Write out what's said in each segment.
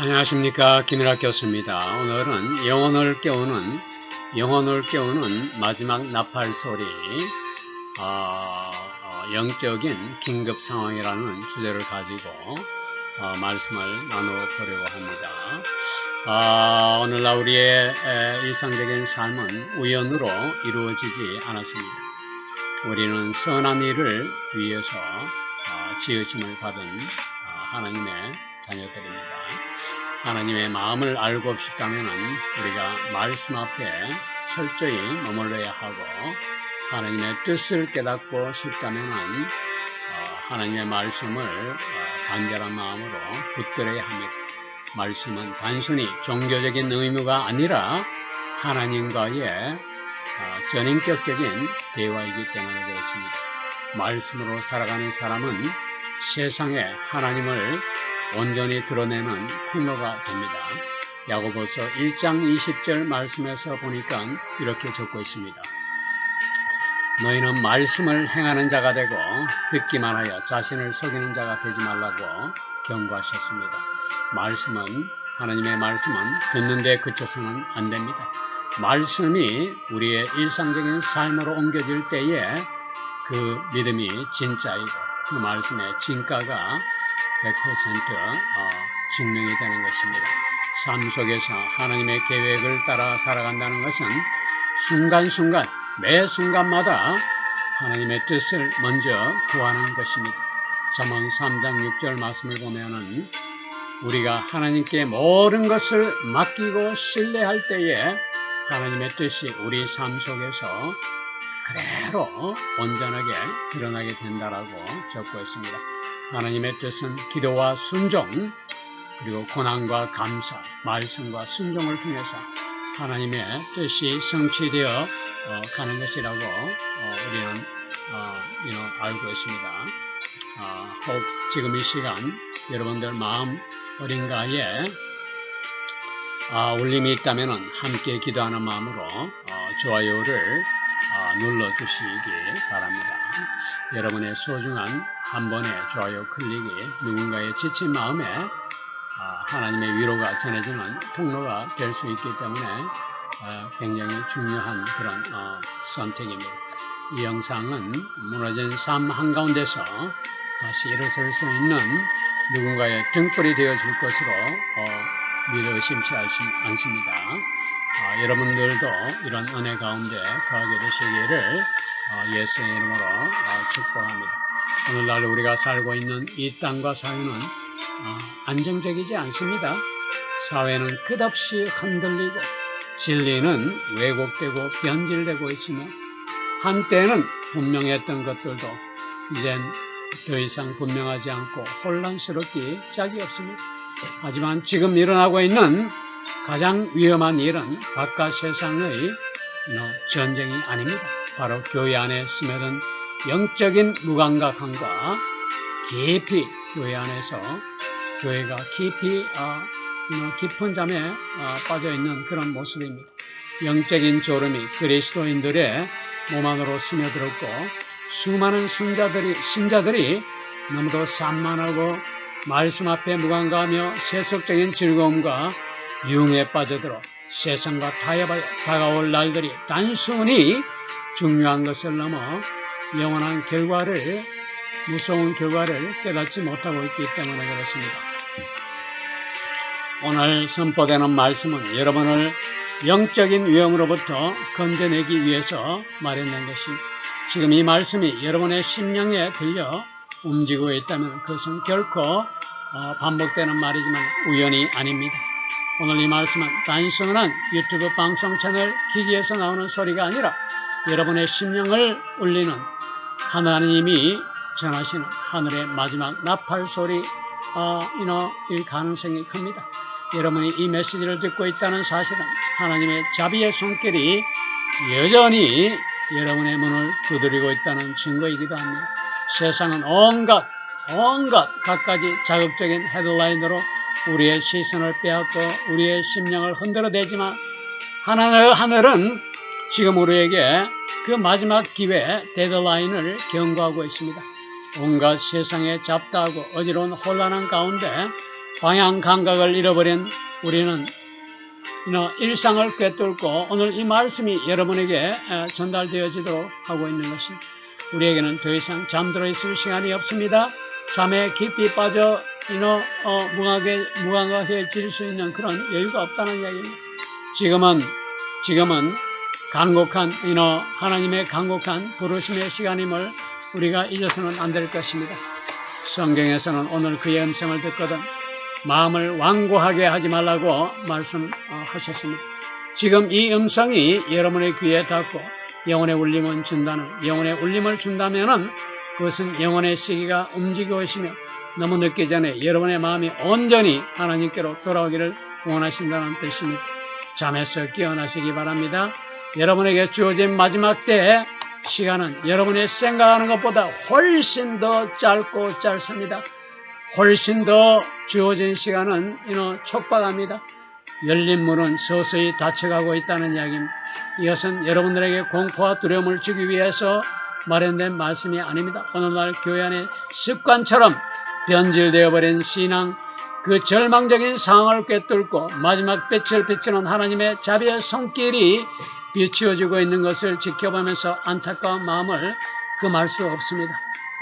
안녕하십니까, 김일학 교수입니다. 오늘은 영혼을 깨우는 마지막 나팔 소리, 영적인 긴급 상황이라는 주제를 가지고 말씀을 나눠보려고 합니다. 오늘날 우리의 일상적인 삶은 우연으로 이루어지지 않았습니다. 우리는 선한 일을 위해서 지으심을 받은 하나님의 자녀들입니다. 하나님의 마음을 알고 싶다면 우리가 말씀 앞에 철저히 머물러야 하고, 하나님의 뜻을 깨닫고 싶다면 하나님의 말씀을 간절한 마음으로 붙들어야 합니다. 말씀은 단순히 종교적인 의무가 아니라 하나님과의 전인격적인 대화이기 때문에 그렇습니다. 말씀으로 살아가는 사람은 세상에 하나님을 온전히 드러내는 통로가 됩니다. 야고보서 1장 20절 말씀에서 보니까 이렇게 적고 있습니다. 너희는 말씀을 행하는 자가 되고 듣기만 하여 자신을 속이는 자가 되지 말라고 경고하셨습니다. 하나님의 말씀은 듣는 데 그쳐서는 안 됩니다. 말씀이 우리의 일상적인 삶으로 옮겨질 때에 그 믿음이 진짜이고, 그 말씀의 진가가 100% 증명이 되는 것입니다. 삶 속에서 하나님의 계획을 따라 살아간다는 것은 순간순간, 매 순간마다 하나님의 뜻을 먼저 구하는 것입니다. 잠언 3장 6절 말씀을 보면은 우리가 하나님께 모든 것을 맡기고 신뢰할 때에 하나님의 뜻이 우리 삶 속에서 그대로 온전하게 드러나게 된다라고 적고 있습니다. 하나님의 뜻은 기도와 순종, 그리고 고난과 감사, 말씀과 순종을 통해서 하나님의 뜻이 성취되어 가는 것이라고 우리는 알고 있습니다. 혹 지금 이 시간 여러분들 마음 어딘가에 울림이 있다면 함께 기도하는 마음으로 좋아요를 눌러주시기 바랍니다. 여러분의 소중한 한 번의 좋아요 클릭이 누군가의 지친 마음에 하나님의 위로가 전해지는 통로가 될 수 있기 때문에 굉장히 중요한 그런 선택입니다. 이 영상은 무너진 삶 한가운데서 다시 일어설 수 있는 누군가의 등불이 되어줄 것으로 믿어 의심치 않습니다. 여러분들도 이런 은혜 가운데 거하게 되시기를 예수의 이름으로 축복합니다. 오늘날 우리가 살고 있는 이 땅과 사회는 안정적이지 않습니다. 사회는 끝없이 흔들리고 진리는 왜곡되고 변질되고 있으며, 한때는 분명했던 것들도 이젠 더 이상 분명하지 않고 혼란스럽기 짝이 없습니다. 하지만 지금 일어나고 있는 가장 위험한 일은 바깥 세상의 전쟁이 아닙니다. 바로 교회 안에 스며든 영적인 무감각함과 깊이 교회 안에서 교회가 깊이 깊은 잠에 빠져있는 그런 모습입니다. 영적인 졸음이 그리스도인들의 몸 안으로 스며들었고, 수많은 신자들이 너무도 산만하고 말씀 앞에 무감각하며 세속적인 즐거움과 유흥에 빠져들어 세상과 타협하여 다가올 날들이 단순히 중요한 것을 넘어 영원한 결과를, 무서운 결과를 깨닫지 못하고 있기 때문에 그렇습니다. 오늘 선포되는 말씀은 여러분을 영적인 위험으로부터 건져내기 위해서 마련된 것입니다. 지금 이 말씀이 여러분의 심령에 들려 움직이고 있다면 그것은 결코 반복되는 말이지만 우연이 아닙니다. 오늘 이 말씀은 단순한 유튜브 방송 채널 기기에서 나오는 소리가 아니라 여러분의 심령을 울리는 하나님이 전하시는 하늘의 마지막 나팔 소리일 가능성이 큽니다. 여러분이 이 메시지를 듣고 있다는 사실은 하나님의 자비의 손길이 여전히 여러분의 문을 두드리고 있다는 증거이기도 합니다. 세상은 온갖 갖가지 자극적인 헤드라인으로 우리의 시선을 빼앗고 우리의 심령을 흔들어대지만 하늘은 지금 우리에게 그 마지막 기회, 데드라인을 경고하고 있습니다. 온갖 세상의 잡다하고 어지러운 혼란한 가운데 방향 감각을 잃어버린 우리는 일상을 꿰뚫고 오늘 이 말씀이 여러분에게 전달되어지도록 하고 있는 것입니다. 우리에게는 더 이상 잠들어 있을 시간이 없습니다. 잠에 깊이 빠져 무감각해질 수 있는 그런 여유가 없다는 이야기입니다. 지금은 간곡한 하나님의 간곡한 부르심의 시간임을 우리가 잊어서는 안 될 것입니다. 성경에서는 오늘 그의 음성을 듣거든 마음을 완고하게 하지 말라고 말씀하셨습니다. 지금 이 음성이 여러분의 귀에 닿고 영혼의 울림을 준다면은 그것은 영혼의 시기가 움직이고 있으며 너무 늦기 전에 여러분의 마음이 온전히 하나님께로 돌아오기를 원하신다는 뜻입니다. 잠에서 깨어나시기 바랍니다. 여러분에게 주어진 마지막 때의 시간은 여러분이 생각하는 것보다 훨씬 더 짧고 짧습니다. 훨씬 더 주어진 시간은 촉박합니다. 열린 문은 서서히 닫혀가고 있다는 이야기입니다. 이것은 여러분들에게 공포와 두려움을 주기 위해서 마련된 말씀이 아닙니다. 오늘날 교회 안에 습관처럼 변질되어 버린 신앙, 그 절망적인 상황을 꿰뚫고 마지막 빛을 비추는 하나님의 자비의 손길이 비추어지고 있는 것을 지켜보면서 안타까운 마음을 금할 수 없습니다.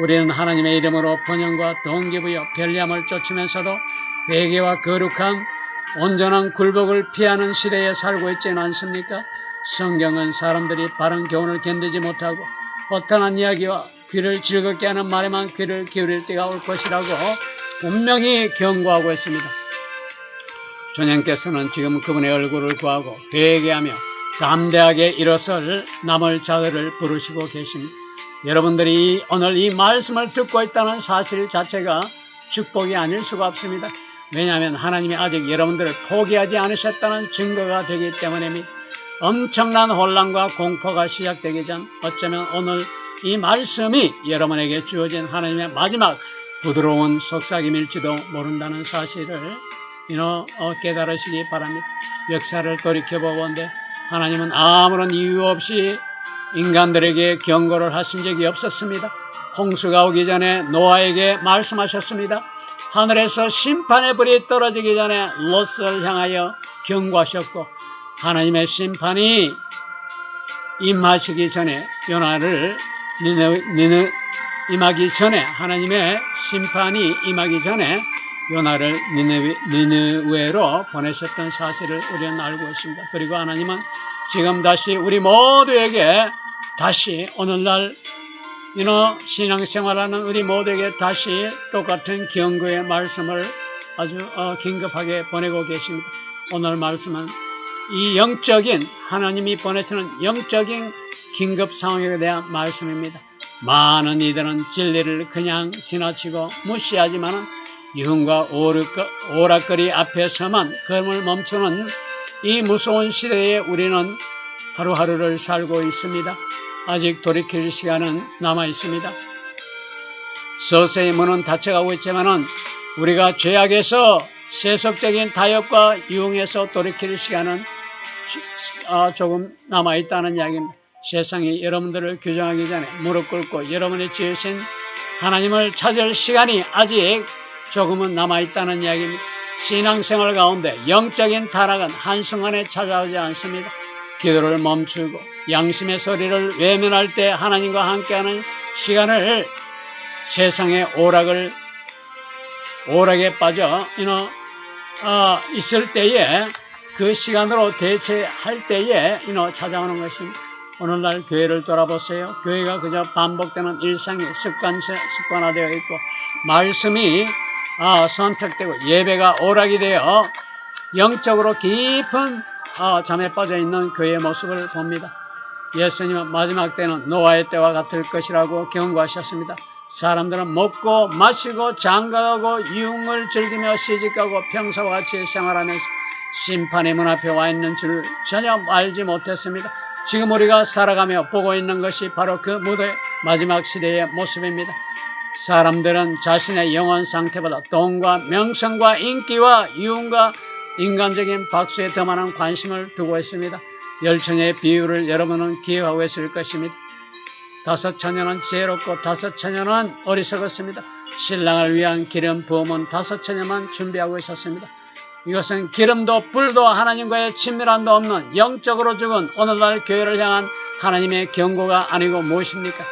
우리는 하나님의 이름으로 번영과 동기부여 편리함을 쫓으면서도 회개와 거룩함, 온전한 굴복을 피하는 시대에 살고 있지는 않습니까? 성경은 사람들이 바른 교훈을 견디지 못하고 허탄한 이야기와 귀를 즐겁게 하는 말에만 귀를 기울일 때가 올 것이라고 분명히 경고하고 있습니다. 주님께서는 지금 그분의 얼굴을 구하고 회개하며 담대하게 일어설 남을 자들을 부르시고 계십니다. 여러분들이 오늘 이 말씀을 듣고 있다는 사실 자체가 축복이 아닐 수가 없습니다. 왜냐하면 하나님이 아직 여러분들을 포기하지 않으셨다는 증거가 되기 때문입니다. 엄청난 혼란과 공포가 시작되기 전 어쩌면 오늘 이 말씀이 여러분에게 주어진 하나님의 마지막 부드러운 속삭임일지도 모른다는 사실을 깨달으시기 바랍니다. 역사를 돌이켜보건대 하나님은 아무런 이유 없이 인간들에게 경고를 하신 적이 없었습니다. 홍수가 오기 전에 노아에게 말씀하셨습니다. 하늘에서 심판의 불이 떨어지기 전에 롯을 향하여 경고하셨고 하나님의 심판이 임하시기 전에 임하기 전에 하나님의 심판이 임하기 전에 요나를 니느웨로 보내셨던 사실을 우리는 알고 있습니다. 그리고 하나님은 지금 다시 우리 모두에게 다시 오늘날 신앙생활하는 우리 모두에게 다시 똑같은 경고의 말씀을 아주 긴급하게 보내고 계십니다. 오늘 말씀은 이 영적인 하나님이 보내시는 영적인 긴급 상황에 대한 말씀입니다. 많은 이들은 진리를 그냥 지나치고 무시하지만은 유흥과 오락거리 앞에서만 걸음을 멈추는 이 무서운 시대에 우리는 하루하루를 살고 있습니다. 아직 돌이킬 시간은 남아 있습니다. 서서히 문은 닫혀가고 있지만은 우리가 죄악에서 세속적인 타협과 유흥에서 돌이킬 시간은 조금 남아 있다는 이야기입니다. 세상이 여러분들을 규정하기 전에 무릎 꿇고 여러분이 지으신 하나님을 찾을 시간이 아직 조금은 남아있다는 이야기입니다. 신앙생활 가운데 영적인 타락은 한순간에 찾아오지 않습니다. 기도를 멈추고 양심의 소리를 외면할 때 하나님과 함께하는 시간을 세상의 오락에 빠져 있을 때에 그 시간으로 대체할 때에 찾아오는 것입니다. 오늘날 교회를 돌아보세요. 교회가 그저 반복되는 일상의 습관화되어 있고 말씀이 선택되고 예배가 오락이 되어 영적으로 깊은 잠에 빠져 있는 교회의 모습을 봅니다. 예수님은 마지막 때는 노아의 때와 같을 것이라고 경고하셨습니다. 사람들은 먹고 마시고 장가가고 유흥을 즐기며 시집가고 평소와 같이 생활하면서 심판의 문 앞에 와 있는 줄 전혀 알지 못했습니다. 지금 우리가 살아가며 보고 있는 것이 바로 그 무대 마지막 시대의 모습입니다. 사람들은 자신의 영혼 상태보다 돈과 명성과 인기와 유흥과 인간적인 박수에 더 많은 관심을 두고 있습니다. 열처녀의 비유를 여러분은 기억하고 있을 것입니다. 5 처녀는 지혜롭고 5 처녀는 어리석었습니다. 신랑을 위한 기름 부음은 5처녀만 준비하고 있었습니다. 이것은 기름도 불도 하나님과의 친밀함도 없는 영적으로 죽은 오늘날 교회를 향한 하나님의 경고가 아니고 무엇입니까?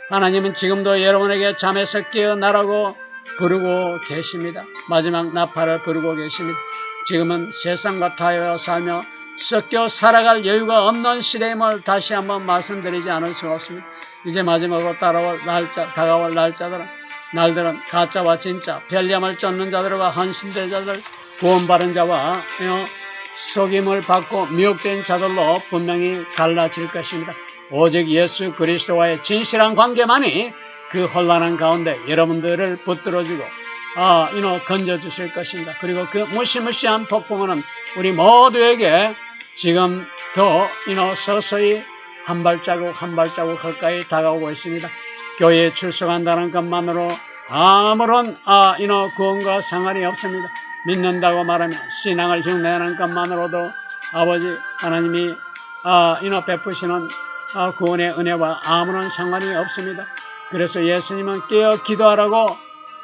하나님은 지금도 여러분에게 잠에서 깨어나라고 부르고 계십니다. 마지막 나팔을 부르고 계십니다. 지금은 세상과 타협하여 살며 섞여 살아갈 여유가 없는 시대임을 다시 한번 말씀드리지 않을 수가 없습니다. 이제 마지막으로 다가올 날들은 가짜와 진짜, 편리함을 쫓는 자들과 헌신자들, 구원받은 자와 속임을 받고 미혹된 자들로 분명히 갈라질 것입니다. 오직 예수 그리스도와의 진실한 관계만이 그 혼란한 가운데 여러분들을 붙들어주고 건져주실 것입니다. 그리고 그 무시무시한 폭풍은 우리 모두에게 지금 더 서서히 한 발자국 가까이 다가오고 있습니다. 교회에 출석한다는 것만으로 아무런 구원과 상관이 없습니다. 믿는다고 말하며 신앙을 흉내하는 것만으로도 아버지 하나님이 베푸시는 구원의 은혜와 아무런 상관이 없습니다. 그래서 예수님은 깨어 기도하라고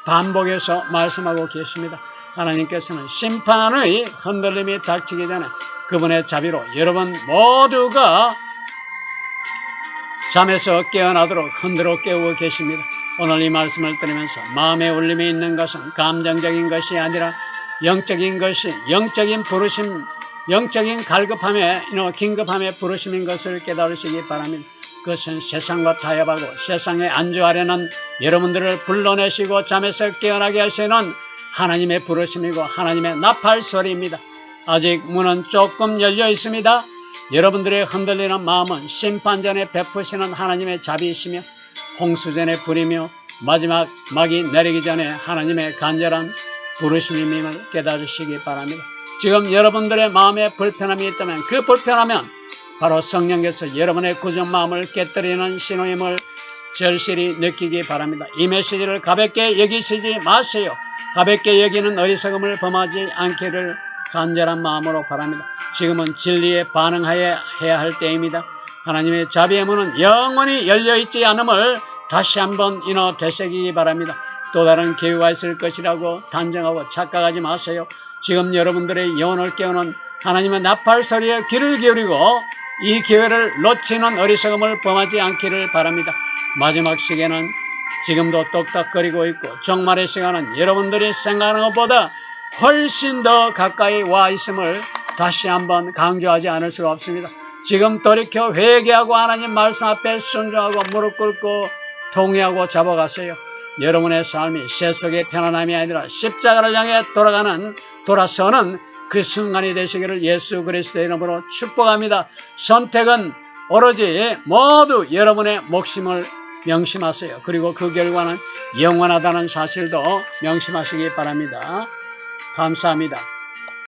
반복해서 말씀하고 계십니다. 하나님께서는 심판의 흔들림이 닥치기 전에 그분의 자비로 여러분 모두가 잠에서 깨어나도록 흔들어 깨우고 계십니다. 오늘 이 말씀을 들으면서 마음의 울림이 있는 것은 감정적인 것이 아니라 영적인 것이, 영적인 부르심, 영적인 긴급함에 부르심인 것을 깨달으시기 바랍니다. 그것은 세상과 타협하고 세상에 안주하려는 여러분들을 불러내시고 잠에서 깨어나게 하시는 하나님의 부르심이고 하나님의 나팔 소리입니다. 아직 문은 조금 열려 있습니다. 여러분들의 흔들리는 마음은 심판전에 베푸시는 하나님의 자비이시며 홍수전의 불이며 마지막 막이 내리기 전에 하나님의 간절한 부르심임을 깨달으시기 바랍니다. 지금 여러분들의 마음에 불편함이 있다면 그 불편하면 바로 성령께서 여러분의 구전 마음을 깨뜨리는 신호임을 절실히 느끼기 바랍니다. 이 메시지를 가볍게 여기시지 마세요. 가볍게 여기는 어리석음을 범하지 않기를 간절한 마음으로 바랍니다. 지금은 진리에 반응해야 할 때입니다. 하나님의 자비의 문은 영원히 열려있지 않음을 다시 한번 되새기기 바랍니다. 또 다른 기회가 있을 것이라고 단정하고 착각하지 마세요. 지금 여러분들의 영혼을 깨우는 하나님의 나팔 소리에 귀를 기울이고 이 기회를 놓치는 어리석음을 범하지 않기를 바랍니다. 마지막 시계는 지금도 똑딱거리고 있고 종말의 시간은 여러분들이 생각하는 것보다 훨씬 더 가까이 와 있음을 다시 한번 강조하지 않을 수가 없습니다. 지금 돌이켜 회개하고 하나님 말씀 앞에 순종하고 무릎 꿇고 통회하고 잡아가세요. 여러분의 삶이 세속의 편안함이 아니라 십자가를 향해 돌아서는 그 순간이 되시기를 예수 그리스도의 이름으로 축복합니다. 선택은 오로지 모두 여러분의 목숨을 명심하세요. 그리고 그 결과는 영원하다는 사실도 명심하시기 바랍니다. 감사합니다.